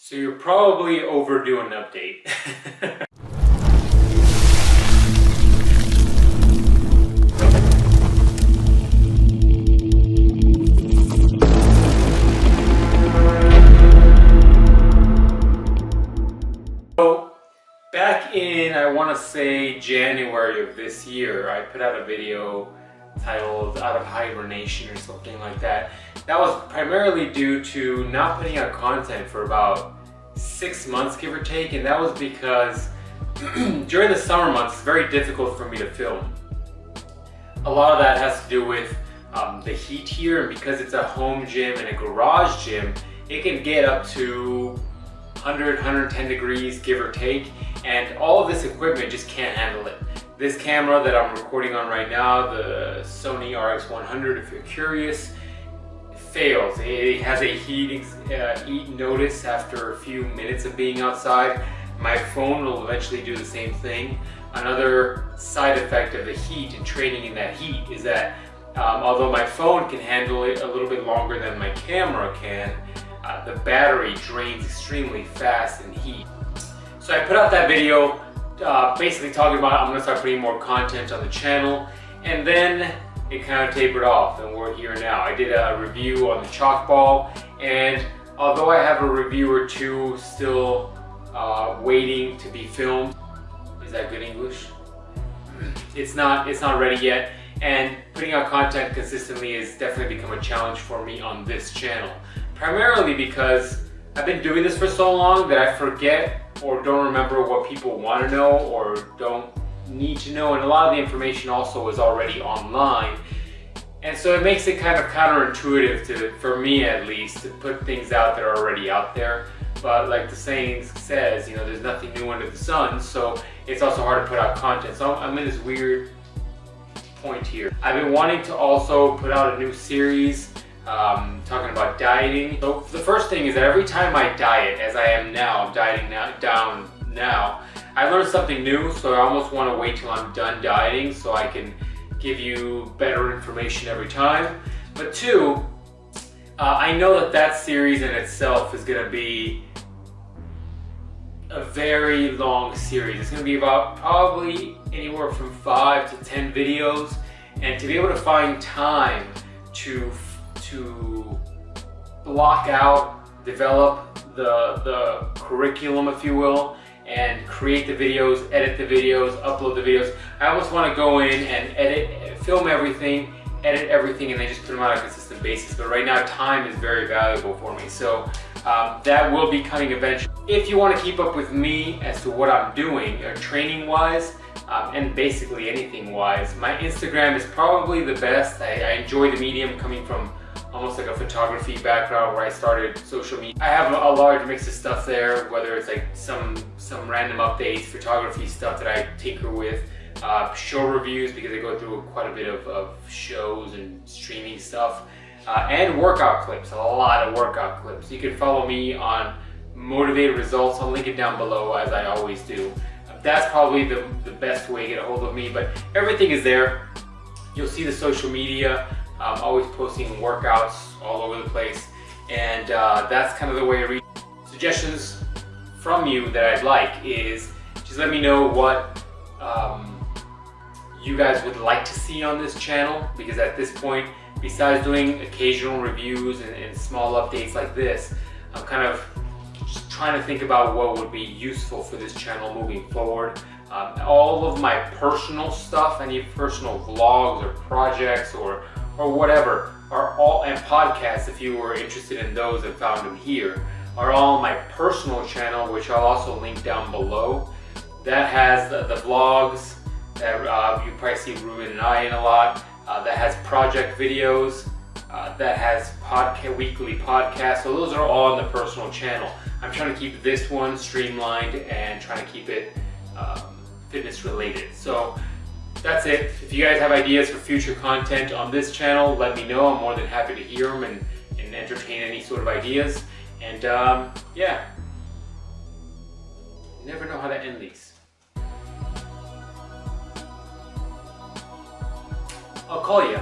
So you're probably overdue an update. So back in, I want to say January of this year, I put out a video titled Out of Hibernation or something like that. That was primarily due to not putting out content for about 6 months, give or take, and that was because during the summer months it's very difficult for me to film. A lot of that has to do with the heat here, and because it's a home gym and a garage gym, it can get up to 100, 110 degrees, give or take, and all of this equipment just can't handle it. This camera that I'm recording on right now, the Sony RX100, if you're curious, fails. It has a heat notice after a few minutes of being outside. My phone will eventually do the same thing. Another side effect of the heat and training in that heat is that although my phone can handle it a little bit longer than my camera can, the battery drains extremely fast in heat. So I put out that video basically talking about I'm going to start putting more content on the channel, and then it kind of tapered off and we're here now. I did a review on the chalk ball, and although I have a review or two still waiting to be filmed, is that good English? It's not ready yet, and putting out content consistently has definitely become a challenge for me on this channel. Primarily because I've been doing this for so long that I forget or don't remember what people want to know or don't need to know, and a lot of the information also is already online, and so it makes it kind of counterintuitive for me at least, to put things out that are already out there. But like the saying says, you know, there's nothing new under the sun, so it's also hard to put out content. So I'm in this weird point here. I've been wanting to also put out a new series talking about dieting. So the first thing is that every time I diet, as I am now, I'm dieting down now, I learned something new, so I almost want to wait till I'm done dieting so I can give you better information every time. But two, I know that series in itself is going to be a very long series. It's going to be about probably anywhere from 5 to 10 videos, and to be able to find time to block out, develop the curriculum, if you will, and create the videos, edit the videos, upload the videos. I almost want to go in and film everything, edit everything, and then just put them out on a consistent basis. But right now, time is very valuable for me. So that will be coming eventually. If you want to keep up with me as to what I'm doing, training-wise, and basically anything-wise, my Instagram is probably the best. I enjoy the medium, coming from almost like a photography background where I started social media. I have a large mix of stuff there, whether it's like some random updates, photography stuff that I tinker with, show reviews because I go through quite a bit of shows and streaming stuff, and workout clips, a lot of workout clips. You can follow me on Motivatedresults. I'll link it down below, as I always do. That's probably the best way to get a hold of me, but everything is there. You'll see the social media. I'm always posting workouts all over the place, and that's kind of the way I read. Suggestions from you that I'd like is just let me know what you guys would like to see on this channel, because at this point, besides doing occasional reviews and small updates like this, I'm kind of just trying to think about what would be useful for this channel moving forward. All of my personal stuff, any personal vlogs or projects or whatever, are all, and podcasts, if you were interested in those and found them here, are all on my personal channel, which I'll also link down below. That has the vlogs that you probably see Ruben and I in a lot. That has project videos. That has weekly podcasts. So those are all on the personal channel. I'm trying to keep this one streamlined and trying to keep it fitness related. So that's it. If you guys have ideas for future content on this channel, let me know. I'm more than happy to hear them and entertain any sort of ideas. And yeah, you never know how to end these. I'll call you.